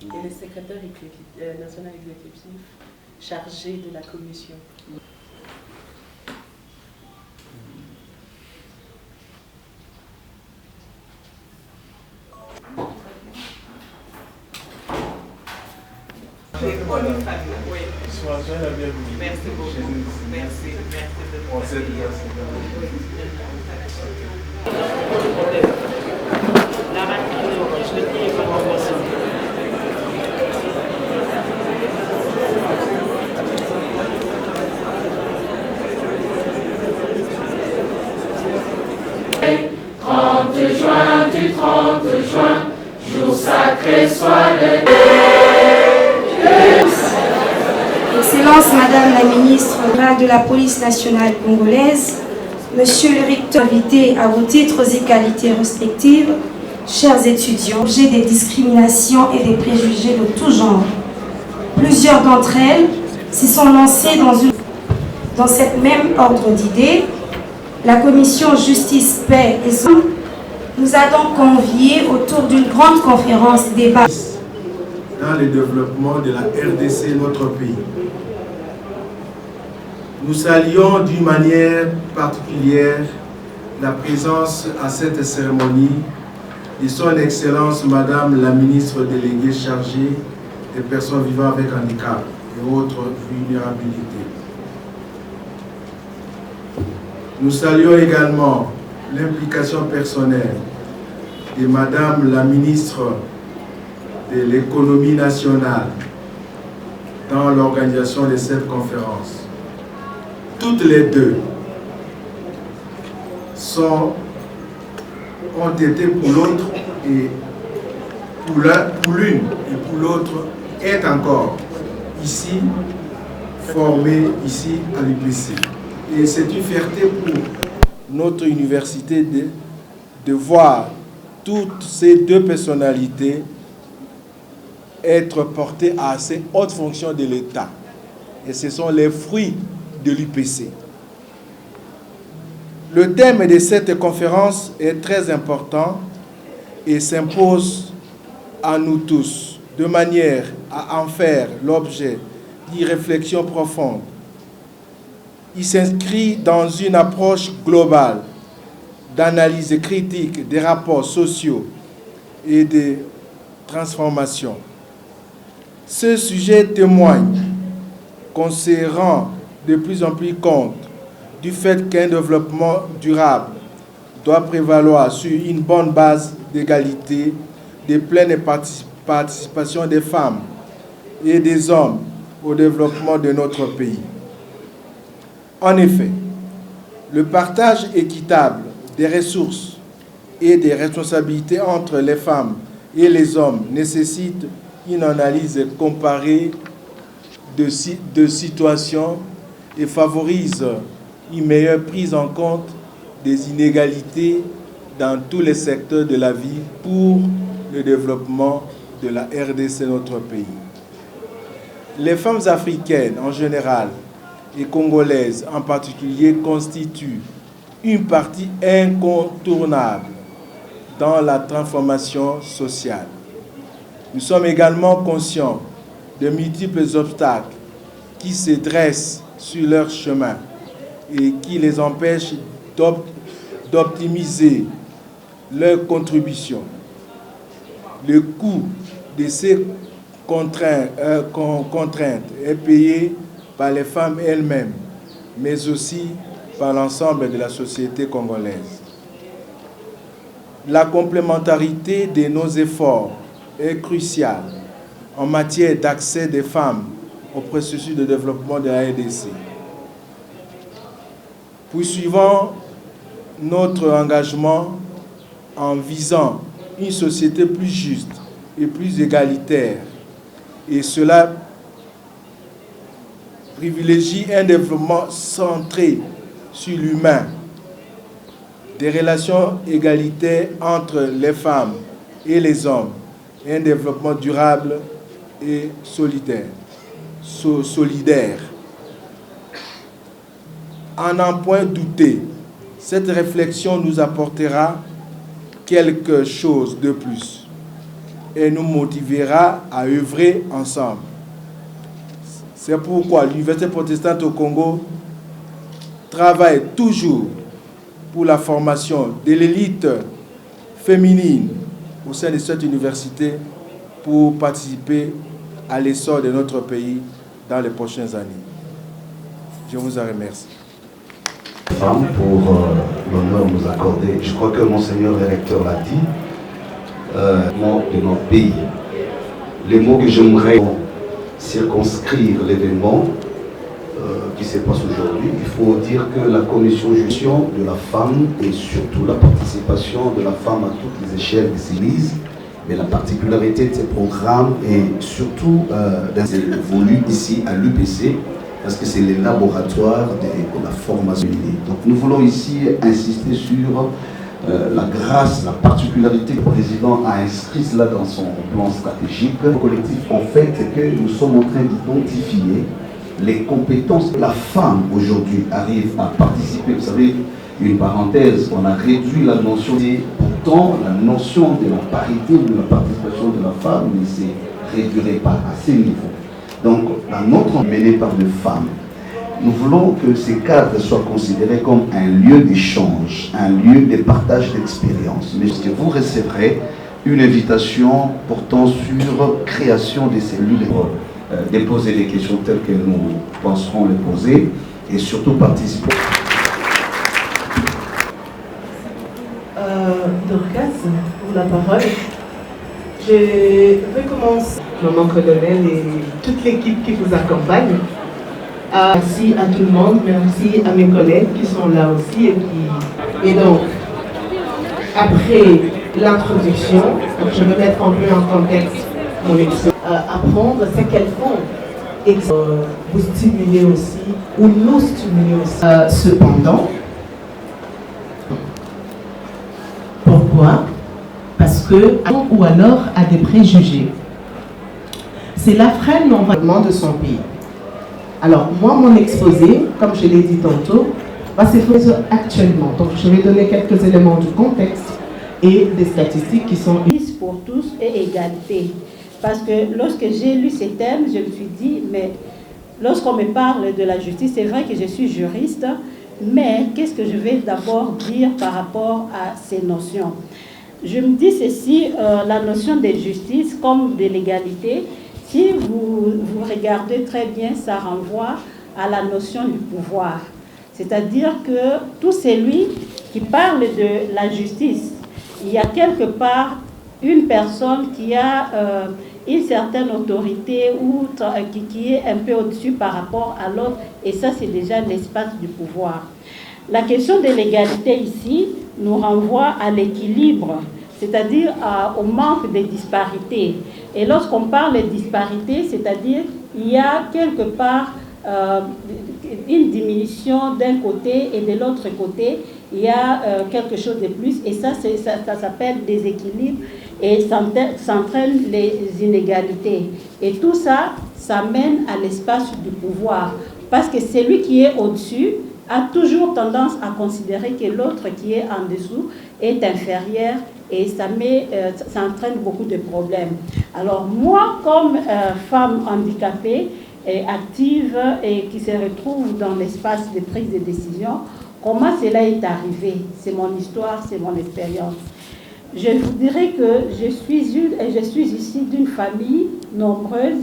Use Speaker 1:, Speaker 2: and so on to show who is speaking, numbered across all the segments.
Speaker 1: et le secrétaire national exécutif chargé de la commission.
Speaker 2: Sois la bienvenue.
Speaker 3: Merci beaucoup. Merci.
Speaker 2: On sait déjà
Speaker 4: Du 30 juin, jour sacré soit le
Speaker 5: Excellence Madame la ministre de la Police nationale congolaise, Monsieur le recteur invité à vos titres et qualités respectives, chers étudiants, j'ai des discriminations et des préjugés de tout genre. Plusieurs d'entre elles s'y sont lancées dans cette même ordre d'idées. La commission Justice, Paix et Santé nous a donc conviés autour d'une grande conférence débat
Speaker 2: dans le développement de la RDC, notre pays. Nous saluons d'une manière particulière la présence à cette cérémonie de son Excellence Madame la ministre déléguée chargée des personnes vivant avec handicap et autres vulnérabilités. Nous saluons également l'implication personnelle de Madame la ministre de l'économie nationale dans l'organisation de cette conférence. Toutes les deux ont été pour l'autre et pour l'une et pour l'autre est encore ici, formée ici à l'UPC. Et c'est une fierté pour notre université de voir toutes ces deux personnalités être portées à ces hautes fonctions de l'État. Et ce sont les fruits de l'UPC. Le thème de cette conférence est très important et s'impose à nous tous, de manière à en faire l'objet d'une réflexion profonde. Il s'inscrit dans une approche globale d'analyse critique des rapports sociaux et des transformations. Ce sujet témoigne qu'on se rend de plus en plus compte du fait qu'un développement durable doit prévaloir sur une bonne base d'égalité, de pleine participation des femmes et des hommes au développement de notre pays. En effet, le partage équitable des ressources et des responsabilités entre les femmes et les hommes nécessite une analyse comparée de situations et favorise une meilleure prise en compte des inégalités dans tous les secteurs de la vie pour le développement de la RDC, notre pays. Les femmes africaines en général et congolaises en particulier constituent une partie incontournable dans la transformation sociale. Nous sommes également conscients de multiples obstacles qui se dressent sur leur chemin et qui les empêchent d'optimiser leur contribution. Le coût de ces contraintes est payé par les femmes elles-mêmes, mais aussi par l'ensemble de la société congolaise. La complémentarité de nos efforts est cruciale en matière d'accès des femmes au processus de développement de la RDC. Poursuivons notre engagement en visant une société plus juste et plus égalitaire, et cela privilégie un développement centré sur l'humain, des relations égalitaires entre les femmes et les hommes, et un développement durable et solidaire. À n'en point douter, cette réflexion nous apportera quelque chose de plus. et nous motivera à œuvrer ensemble. C'est pourquoi l'Université protestante au Congo travaille toujours pour la formation de l'élite féminine au sein de cette université pour participer à l'essor de notre pays dans les prochaines années. Je vous en remercie.
Speaker 6: Pour l'honneur nous accorder, je crois que Monseigneur le recteur l'a dit, de notre pays. Les mots que j'aimerais circonscrire l'événement qui se passe aujourd'hui, il faut dire que la commission gestion de la femme et surtout la participation de la femme à toutes les échelles des églises, mais la particularité de ces programmes est surtout voulu ici à l'UPC, parce que c'est le laboratoire de la formation. Donc nous voulons ici insister sur la grâce, la particularité que le président a inscrit cela dans son plan stratégique. Le collectif, en fait, c'est que nous sommes en train d'identifier les compétences que la femme aujourd'hui arrive à participer. Vous savez, une parenthèse, on a réduit la notion, pourtant la notion de la parité, de la participation de la femme ne se réduirait pas à ces niveaux. Donc, dans notre menée par des femmes, nous voulons que ces cadres soient considérés comme un lieu d'échange, un lieu de partage d'expérience. Mais que vous recevrez une invitation portant sur création des cellules, déposer des questions telles que nous penserons les poser et surtout participer.
Speaker 7: Dorcas, pour la parole. Je vais commencer. Maman colonel et toute l'équipe qui vous accompagne. Merci à tout le monde, merci à mes collègues qui sont là aussi. Et donc, après l'introduction, je vais mettre un peu en contexte mon exposition. Apprendre ce qu'elles font et vous stimuler aussi, ou nous stimuler aussi. Cependant, pourquoi? Parce que, ou alors à des préjugés. C'est la freine l'environnement de son pays. Alors, moi, mon exposé, comme je l'ai dit tantôt, va se faire actuellement. Donc, je vais donner quelques éléments du contexte et des statistiques qui sont...
Speaker 8: Pour tous et égalité. Parce que lorsque j'ai lu ces thèmes, je me suis dit, mais lorsqu'on me parle de la justice, c'est vrai que je suis juriste, mais qu'est-ce que je vais d'abord dire par rapport à ces notions? Je me dis ceci, la notion de justice comme de l'égalité, si vous regardez très bien, ça renvoie à la notion du pouvoir. C'est-à-dire que tout celui qui parle de la justice, il y a quelque part une personne qui a une certaine autorité ou qui est un peu au-dessus par rapport à l'autre, et ça c'est déjà l'espace du pouvoir. La question de l'égalité ici nous renvoie à l'équilibre, c'est-à-dire au manque de disparités. Et lorsqu'on parle de disparités, c'est-à-dire il y a quelque part une diminution d'un côté et de l'autre côté, il y a quelque chose de plus, et ça s'appelle déséquilibre et s'entraîne les inégalités. Et tout ça, ça mène à l'espace du pouvoir, parce que celui qui est au-dessus a toujours tendance à considérer que l'autre qui est en dessous est inférieur, et ça entraîne beaucoup de problèmes. Alors moi, comme femme handicapée et active et qui se retrouve dans l'espace de prise de décision, comment cela est arrivé? C'est mon histoire, c'est mon expérience. Je vous dirais que je suis ici d'une famille nombreuse,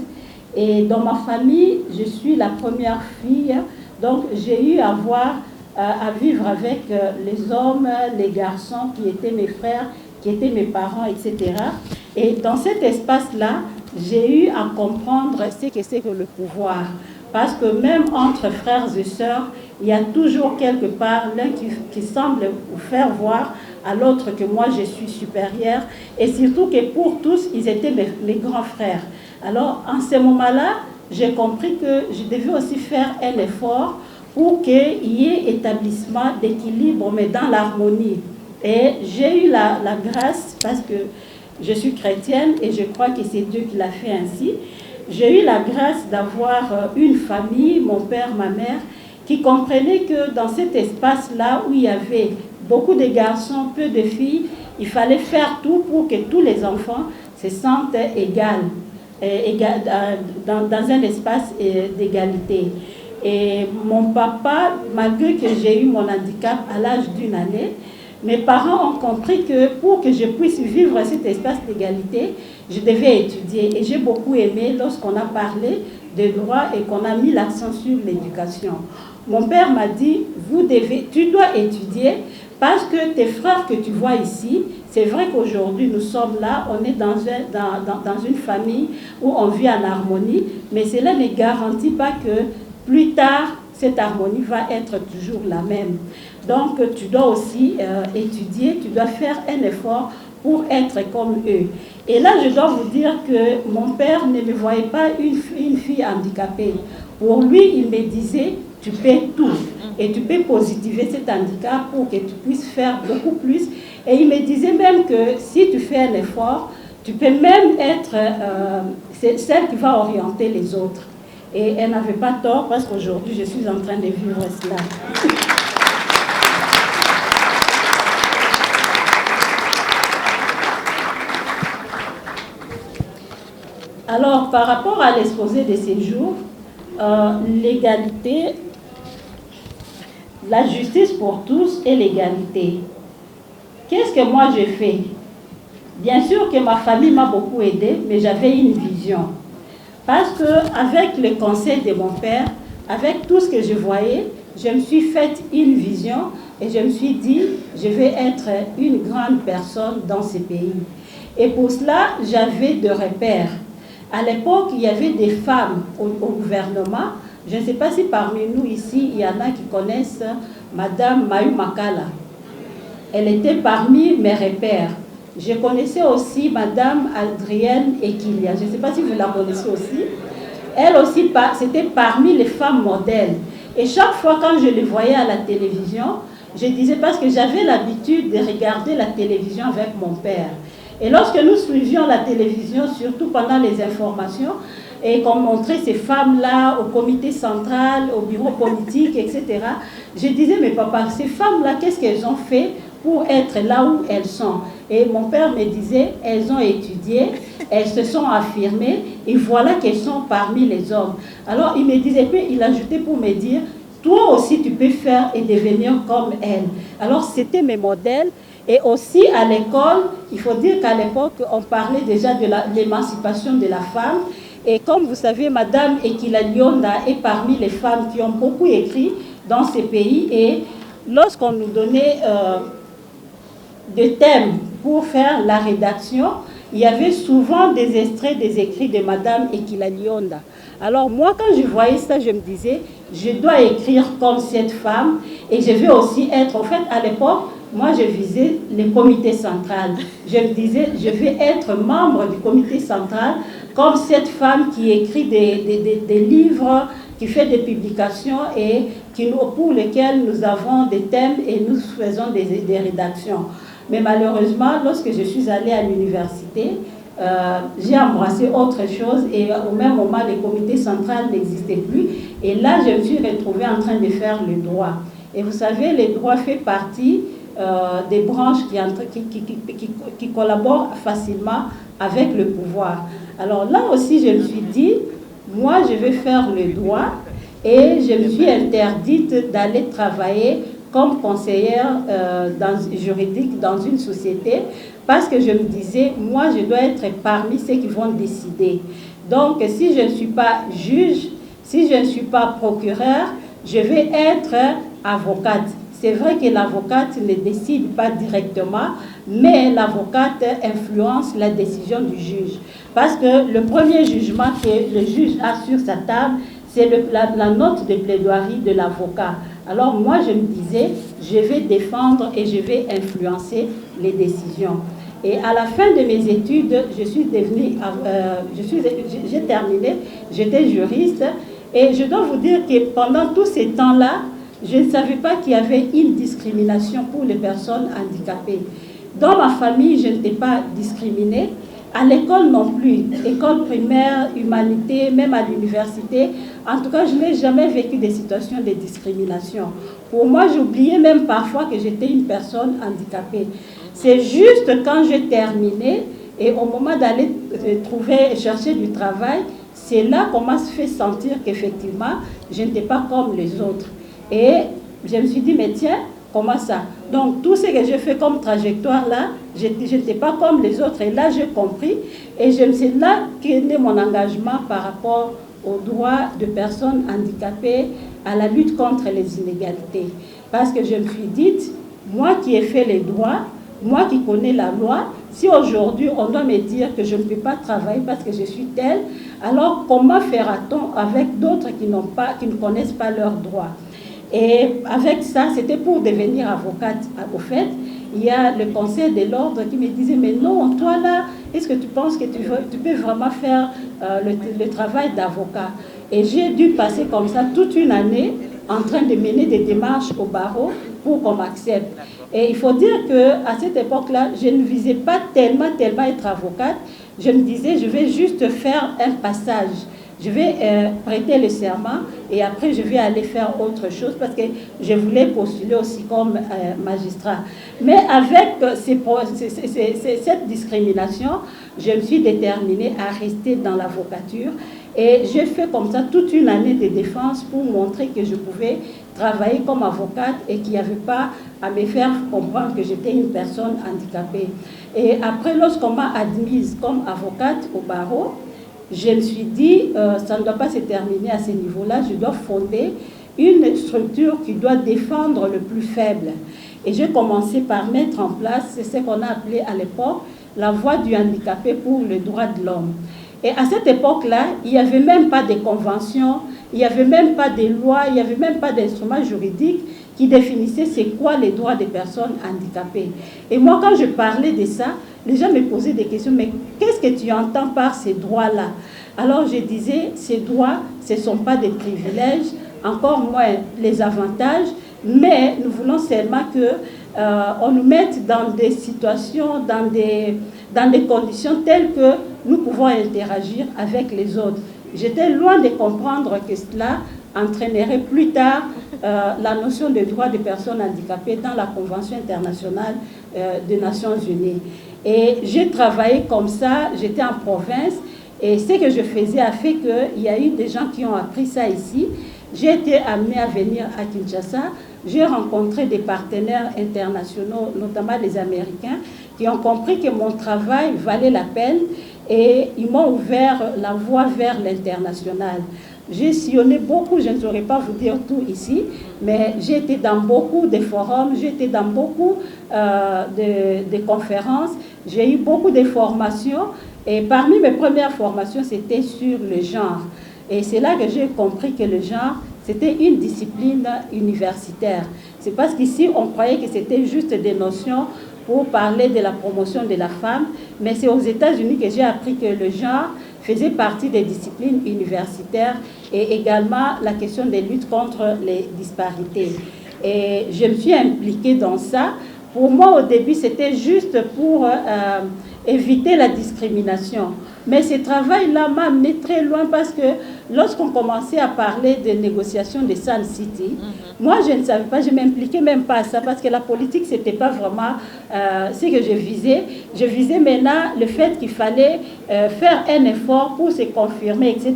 Speaker 8: et dans ma famille, je suis la première fille, donc j'ai eu à vivre avec les hommes, les garçons qui étaient mes frères, qui étaient mes parents, etc. Et dans cet espace-là, j'ai eu à comprendre ce que c'est que le pouvoir. Parce que même entre frères et sœurs, il y a toujours quelque part l'un qui semble faire voir à l'autre que moi je suis supérieur. Et surtout que pour tous, ils étaient mes grands frères. Alors, en ce moment-là, j'ai compris que je devais aussi faire un effort pour qu'il y ait établissement d'équilibre, mais dans l'harmonie. Et j'ai eu la grâce, parce que je suis chrétienne et je crois que c'est Dieu qui l'a fait ainsi. J'ai eu la grâce d'avoir une famille, mon père, ma mère, qui comprenaient que dans cet espace-là où il y avait beaucoup de garçons, peu de filles, il fallait faire tout pour que tous les enfants se sentent égales, dans un espace d'égalité. Et mon papa, malgré que j'ai eu mon handicap à l'âge d'1 année, mes parents ont compris que pour que je puisse vivre cet espace d'égalité, je devais étudier. Et j'ai beaucoup aimé lorsqu'on a parlé de droit et qu'on a mis l'accent sur l'éducation. Mon père m'a dit, tu dois étudier parce que tes frères que tu vois ici, c'est vrai qu'aujourd'hui nous sommes là, on est dans une famille où on vit en harmonie, mais cela ne garantit pas que plus tard, cette harmonie va être toujours la même. Donc, tu dois aussi étudier, tu dois faire un effort pour être comme eux. Et là, je dois vous dire que mon père ne me voyait pas une fille handicapée. Pour lui, il me disait, tu peux tout. Et tu peux positiver cet handicap pour que tu puisses faire beaucoup plus. Et il me disait même que si tu fais un effort, tu peux même être celle qui va orienter les autres. Et elle n'avait pas tort parce qu'aujourd'hui, je suis en train de vivre cela. Alors, par rapport à l'exposé de ces jours, l'égalité, la justice pour tous et l'égalité. Qu'est-ce que moi j'ai fait? Bien sûr que ma famille m'a beaucoup aidée, mais j'avais une vision. Parce qu'avec le conseil de mon père, avec tout ce que je voyais, je me suis faite une vision et je me suis dit, je vais être une grande personne dans ce pays. Et pour cela, j'avais des repères. À l'époque, il y avait des femmes au gouvernement. Je ne sais pas si parmi nous ici, il y en a qui connaissent Madame Mayou Makala. Elle était parmi mes repères. Je connaissais aussi Madame Adrienne Ekilia. Je ne sais pas si vous la connaissez aussi. Elle aussi, c'était parmi les femmes modèles. Et chaque fois quand je les voyais à la télévision, je disais, parce que j'avais l'habitude de regarder la télévision avec mon père. Et lorsque nous suivions la télévision, surtout pendant les informations, et qu'on montrait ces femmes-là au comité central, au bureau politique, etc., je disais, mais papa, ces femmes-là, qu'est-ce qu'elles ont fait pour être là où elles sont? Et mon père me disait, elles ont étudié, elles se sont affirmées, et voilà qu'elles sont parmi les hommes. Alors il me disait, puis il ajoutait pour me dire, toi aussi tu peux faire et devenir comme elles. Alors c'était mes modèles. Et aussi à l'école, il faut dire qu'à l'époque, on parlait déjà de l'émancipation de la femme. Et comme vous savez, Madame Ekila Lyonda est parmi les femmes qui ont beaucoup écrit dans ces pays. Et lorsqu'on nous donnait des thèmes pour faire la rédaction, il y avait souvent des extraits des écrits de Madame Ekila Lyonda. Alors moi, quand je voyais ça, je me disais, je dois écrire comme cette femme. Et je vais aussi être, en fait, à l'époque, moi, je visais le comité central. Je me disais, je vais être membre du comité central comme cette femme qui écrit des livres, qui fait des publications et pour lesquels nous avons des thèmes et nous faisons des rédactions. Mais malheureusement, lorsque je suis allée à l'université, j'ai embrassé autre chose et au même moment, le comité central n'existait plus. Et là, je me suis retrouvée en train de faire le droit. Et vous savez, le droit fait partie des branches qui collaborent facilement avec le pouvoir. Alors là aussi, je me suis dit, moi, je vais faire le droit et je me suis interdite d'aller travailler comme conseillère juridique dans une société parce que je me disais, moi, je dois être parmi ceux qui vont décider. Donc, si je ne suis pas juge, si je ne suis pas procureur, je vais être avocate. C'est vrai que l'avocate ne décide pas directement, mais l'avocate influence la décision du juge. Parce que le premier jugement que le juge a sur sa table, c'est la note de plaidoirie de l'avocat. Alors moi, je me disais, je vais défendre et je vais influencer les décisions. Et à la fin de mes études, j'ai terminé, j'étais juriste. Et je dois vous dire que pendant tous ces temps-là, je ne savais pas qu'il y avait une discrimination pour les personnes handicapées. Dans ma famille, je n'étais pas discriminée. À l'école non plus. École primaire, humanité, même à l'université. En tout cas, je n'ai jamais vécu des situations de discrimination. Pour moi, j'oubliais même parfois que j'étais une personne handicapée. C'est juste quand j'ai terminé Et au moment d'aller chercher du travail, c'est là qu'on m'a fait sentir qu'effectivement, je n'étais pas comme les autres. Et je me suis dit, mais tiens, comment ça? Donc, tout ce que j'ai fait comme trajectoire là, je n'étais pas comme les autres. Et là, j'ai compris. Et c'est là qu'est né mon engagement par rapport aux droits de personnes handicapées, à la lutte contre les inégalités. Parce que je me suis dit, moi qui ai fait les droits, moi qui connais la loi, si aujourd'hui on doit me dire que je ne peux pas travailler parce que je suis telle, alors comment fera-t-on avec d'autres qui ne connaissent pas leurs droits? Et avec ça, c'était pour devenir avocate. Au fait, il y a le conseil de l'ordre qui me disait, mais non, toi là, est-ce que tu penses que tu peux vraiment faire le travail d'avocat? Et j'ai dû passer comme ça toute une année en train de mener des démarches au barreau pour qu'on m'accepte. Et il faut dire qu'à cette époque-là, je ne visais pas tellement être avocate. Je me disais, je vais juste faire un passage. Je vais prêter le serment et après je vais aller faire autre chose parce que je voulais postuler aussi comme magistrat. Mais avec cette discrimination, je me suis déterminée à rester dans l'avocature et j'ai fait comme ça toute une année de défense pour montrer que je pouvais travailler comme avocate et qu'il n'y avait pas à me faire comprendre que j'étais une personne handicapée. Et après, lorsqu'on m'a admise comme avocate au barreau, je me suis dit, ça ne doit pas se terminer à ce niveau-là, je dois fonder une structure qui doit défendre le plus faible. Et j'ai commencé par mettre en place ce qu'on a appelé à l'époque la voix du handicapé pour le droit de l'homme. Et à cette époque-là, il n'y avait même pas de conventions, il n'y avait même pas de lois, il n'y avait même pas d'instruments juridiques qui définissaient c'est quoi les droits des personnes handicapées. Et moi, quand je parlais de ça, les gens me posaient des questions, mais qu'est-ce que tu entends par ces droits-là? Alors je disais, ces droits, ce ne sont pas des privilèges, encore moins les avantages, mais nous voulons seulement qu'on nous mette dans des situations, dans des conditions telles que nous pouvons interagir avec les autres. J'étais loin de comprendre que cela entraînerait plus tard la notion de droits des personnes handicapées dans la Convention internationale des Nations Unies. Et j'ai travaillé comme ça, j'étais en province, et ce que je faisais a fait qu'il y a eu des gens qui ont appris ça ici. J'ai été amenée à venir à Kinshasa, j'ai rencontré des partenaires internationaux, notamment les Américains, qui ont compris que mon travail valait la peine et ils m'ont ouvert la voie vers l'international. J'ai sillonné beaucoup, je ne saurais pas vous dire tout ici, mais j'ai été dans beaucoup de forums, j'ai été dans beaucoup de conférences, j'ai eu beaucoup de formations et parmi mes premières formations, c'était sur le genre. Et c'est là que j'ai compris que le genre, c'était une discipline universitaire. C'est parce qu'ici, on croyait que c'était juste des notions pour parler de la promotion de la femme, mais c'est aux États-Unis que j'ai appris que le genre faisait partie des disciplines universitaires et également la question des luttes contre les disparités. Et je me suis impliquée dans ça. Pour moi, au début, c'était juste pour éviter la discrimination. Mais ce travail-là m'a amené très loin parce que lorsqu'on commençait à parler des négociations de Sun City, moi, je ne savais pas, je ne m'impliquais même pas à ça parce que la politique, ce n'était pas vraiment ce que je visais. Je visais maintenant le fait qu'il fallait faire un effort pour se confirmer, etc.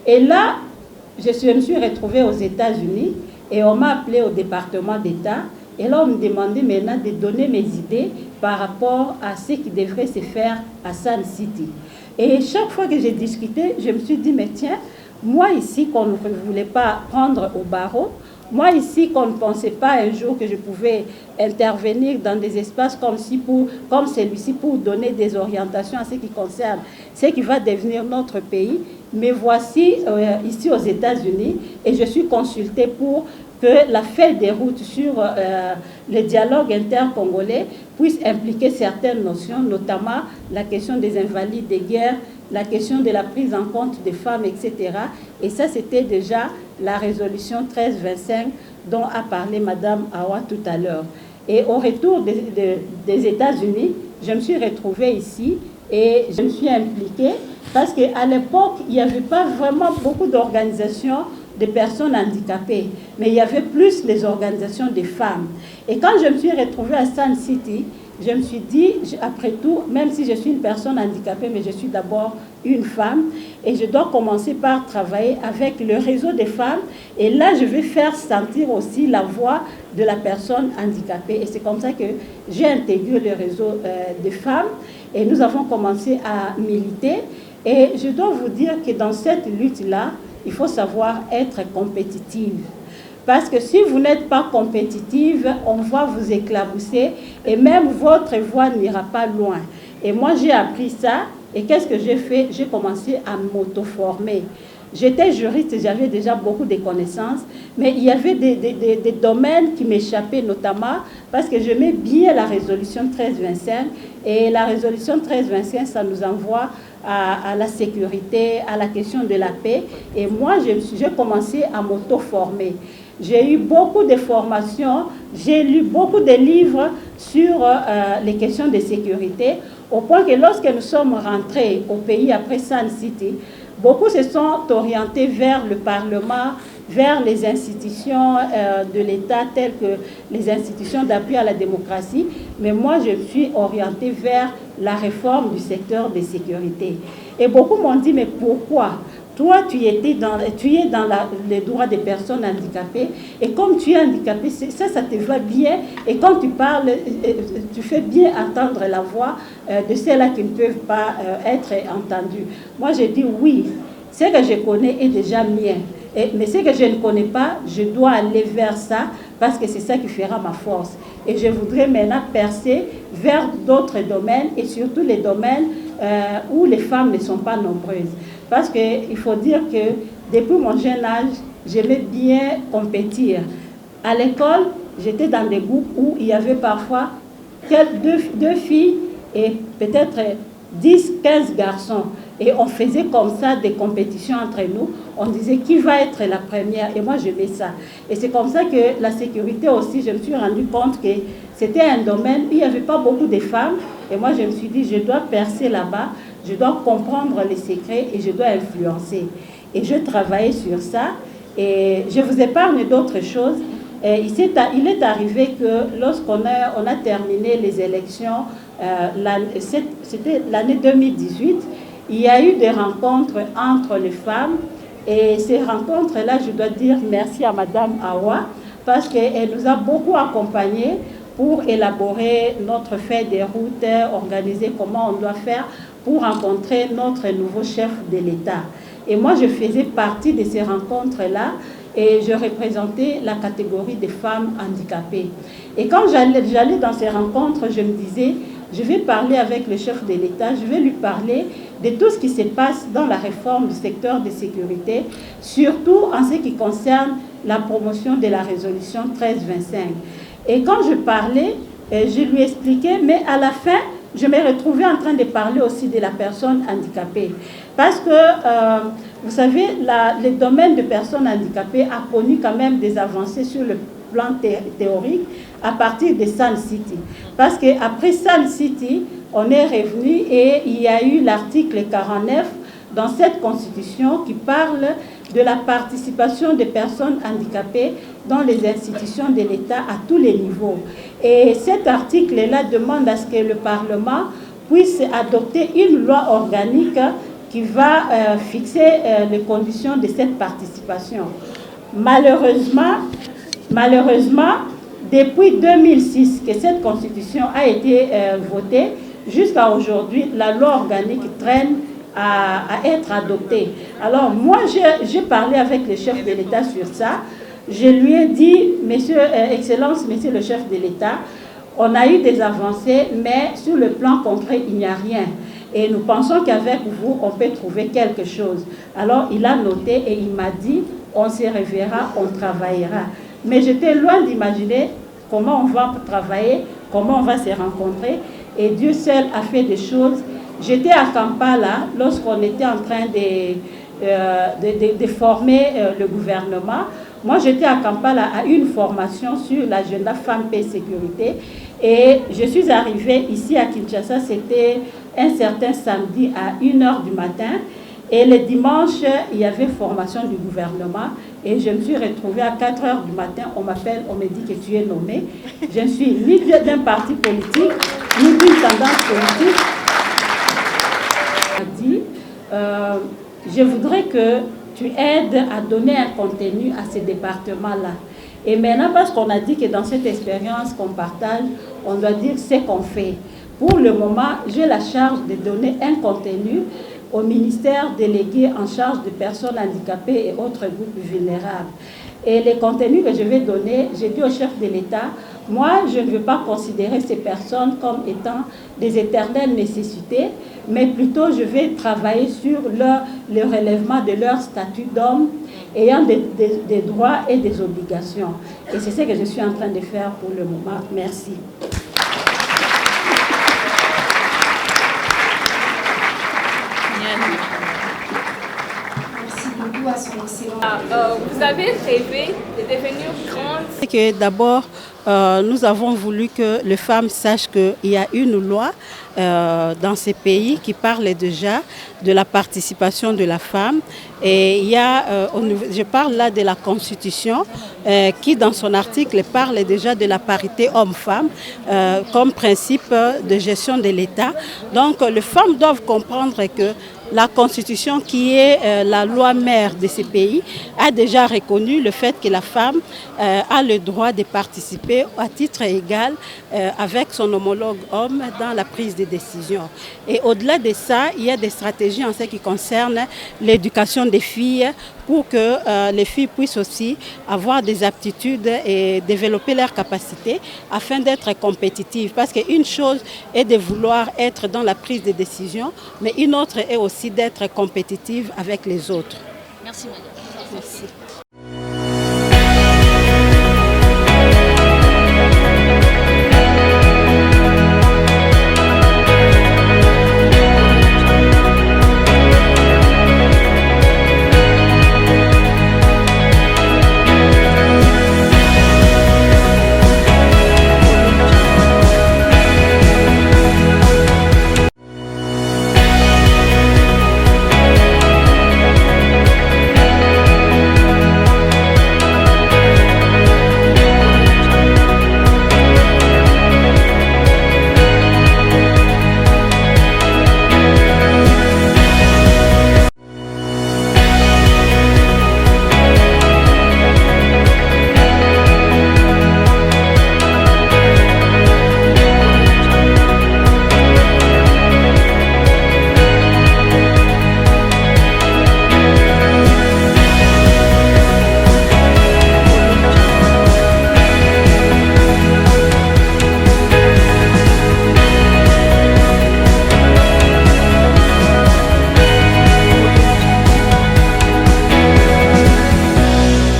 Speaker 8: Et là, je me suis retrouvée aux États-Unis et on m'a appelée au département d'État. Et là, on me demandait maintenant de donner mes idées par rapport à ce qui devrait se faire à Sun City. Et chaque fois que j'ai discuté, je me suis dit, mais tiens, moi ici, qu'on ne voulait pas prendre au barreau, moi ici, qu'on ne pensait pas un jour que je pouvais intervenir dans des espaces comme celui-ci pour donner des orientations à ce qui concerne ce qui va devenir notre pays. Mais voici ici aux États-Unis et je suis consultée pour que la feuille de route sur le dialogue intercongolais puisse impliquer certaines notions, notamment la question des invalides de guerre, la question de la prise en compte des femmes, etc. Et ça, c'était déjà la résolution 1325 dont a parlé Madame Awa tout à l'heure. Et au retour des États-Unis, je me suis retrouvée ici et je me suis impliquée parce qu'à l'époque, il n'y avait pas vraiment beaucoup d'organisations de personnes handicapées, mais il y avait plus les organisations des femmes. Et quand je me suis retrouvée à Sun City, je me suis dit, après tout, même si je suis une personne handicapée, mais je suis d'abord une femme, et je dois commencer par travailler avec le réseau des femmes, et là, je vais faire sentir aussi la voix de la personne handicapée. Et c'est comme ça que j'ai intégré le réseau des femmes, et nous avons commencé à militer. Et je dois vous dire que dans cette lutte-là, il faut savoir être compétitive. Parce que si vous n'êtes pas compétitive, on va vous éclabousser et même votre voix n'ira pas loin. Et moi, j'ai appris ça. Et qu'est-ce que j'ai fait? J'ai commencé à m'auto-former. J'étais juriste, j'avais déjà beaucoup de connaissances, mais il y avait des domaines qui m'échappaient, notamment parce que j'aimais bien la résolution 1325. Et la résolution 1325, ça nous envoie à la sécurité, à la question de la paix. Et moi, j'ai commencé à m'auto-former. J'ai eu beaucoup de formations, j'ai lu beaucoup de livres sur les questions de sécurité, au point que lorsque nous sommes rentrés au pays après Sun City, beaucoup se sont orientés vers le Parlement, vers les institutions de l'État, telles que les institutions d'appui à la démocratie. Mais moi, je me suis orientée vers la réforme du secteur de sécurité. Et beaucoup m'ont dit, mais pourquoi ? Toi, tu es dans les droits des personnes handicapées, et comme tu es handicapé, ça te va bien, et quand tu parles, tu fais bien entendre la voix de celles-là qui ne peuvent pas être entendues. Moi, j'ai dit oui, ce que je connais est déjà mien, mais ce que je ne connais pas, je dois aller vers ça, parce que c'est ça qui fera ma force. Et je voudrais maintenant percer vers d'autres domaines, et surtout les domaines où les femmes ne sont pas nombreuses. Parce qu'il faut dire que depuis mon jeune âge, j'aimais bien compétir. À l'école, j'étais dans des groupes où il y avait parfois deux filles et peut-être 10, 15 garçons. Et on faisait comme ça des compétitions entre nous. On disait qui va être la première. Et moi, j'aimais ça. Et c'est comme ça que la sécurité aussi, je me suis rendu compte que c'était un domaine où il n'y avait pas beaucoup de femmes. Et moi, je me suis dit, je dois percer là-bas. Je dois comprendre les secrets et je dois influencer. Et je travaillais sur ça. Et je vous épargne d'autres choses. Il est arrivé que lorsqu'on a terminé les élections, c'était l'année 2018, il y a eu des rencontres entre les femmes. Et ces rencontres-là, je dois dire merci à Madame Awa, parce qu'elle nous a beaucoup accompagnés pour élaborer notre feuille de route, organiser comment on doit faire pour rencontrer notre nouveau chef de l'État. Et moi, je faisais partie de ces rencontres-là et je représentais la catégorie des femmes handicapées. Et quand j'allais dans ces rencontres, je me disais, je vais parler avec le chef de l'État, je vais lui parler de tout ce qui se passe dans la réforme du secteur de sécurité, surtout en ce qui concerne la promotion de la résolution 1325. Et quand je parlais, je lui expliquais, mais à la fin, je me retrouvais en train de parler aussi de la personne handicapée. Parce que, vous savez, le domaine de personnes handicapées a connu quand même des avancées sur le plan théorique à partir de Sun City. Parce qu'après Sun City, on est revenu et il y a eu l'article 49 dans cette constitution qui parle de la participation des personnes handicapées dans les institutions de l'État à tous les niveaux. Et cet article-là demande à ce que le Parlement puisse adopter une loi organique qui va fixer les conditions de cette participation. Malheureusement, depuis 2006 que cette constitution a été votée, jusqu'à aujourd'hui, la loi organique traîne à être adoptée. Alors moi, j'ai parlé avec le chef de l'État sur ça. Je lui ai dit, Excellence, Monsieur le chef de l'État, on a eu des avancées, mais sur le plan concret, il n'y a rien. Et nous pensons qu'avec vous, on peut trouver quelque chose. Alors il a noté et il m'a dit, on se reverra, on travaillera. Mais j'étais loin d'imaginer comment on va travailler, comment on va se rencontrer. Et Dieu seul a fait des choses. J'étais à Kampala lorsqu'on était en train de former le gouvernement. Moi, j'étais à Kampala à une formation sur l'agenda Femmes, Paix, Sécurité. Et je suis arrivée ici à Kinshasa, c'était un certain samedi à 1h du matin. Et le dimanche, il y avait formation du gouvernement et je me suis retrouvée à 4 h du matin. On m'appelle, on me dit que tu es nommée. Je ne suis ni d'un parti politique, ni d'une tendance politique. On m'a dit, je voudrais que tu aides à donner un contenu à ces départements-là. Et maintenant, parce qu'on a dit que dans cette expérience qu'on partage, on doit dire ce qu'on fait. Pour le moment, j'ai la charge de donner un contenu au ministère délégué en charge de personnes handicapées et autres groupes vulnérables. Et les contenus que je vais donner, j'ai dit au chef de l'État, moi, je ne veux pas considérer ces personnes comme étant des éternelles nécessités, mais plutôt je vais travailler sur le relèvement de leur statut d'homme, ayant des droits et des obligations. Et c'est ce que je suis en train de faire pour le moment. Merci.
Speaker 5: Merci beaucoup à son excellence.
Speaker 9: Vous avez rêvé de devenir grande.
Speaker 8: Que d'abord, nous avons voulu que les femmes sachent qu'il y a une loi dans ces pays qui parle déjà de la participation de la femme. Et il y a, je parle là de la Constitution qui, dans son article, parle déjà de la parité homme-femme comme principe de gestion de l'État. Donc, les femmes doivent comprendre que la Constitution, qui est la loi mère de ces pays, a déjà reconnu le fait que la femme a le droit de participer à titre égal avec son homologue homme dans la prise de décision. Et au-delà de ça, il y a des stratégies en ce qui concerne l'éducation des filles pour que les filles puissent aussi avoir des aptitudes et développer leurs capacités afin d'être compétitives. Parce qu'une chose est de vouloir être dans la prise de décision, mais une autre est aussi d'être compétitive avec les autres.
Speaker 9: Merci, madame.
Speaker 8: Merci.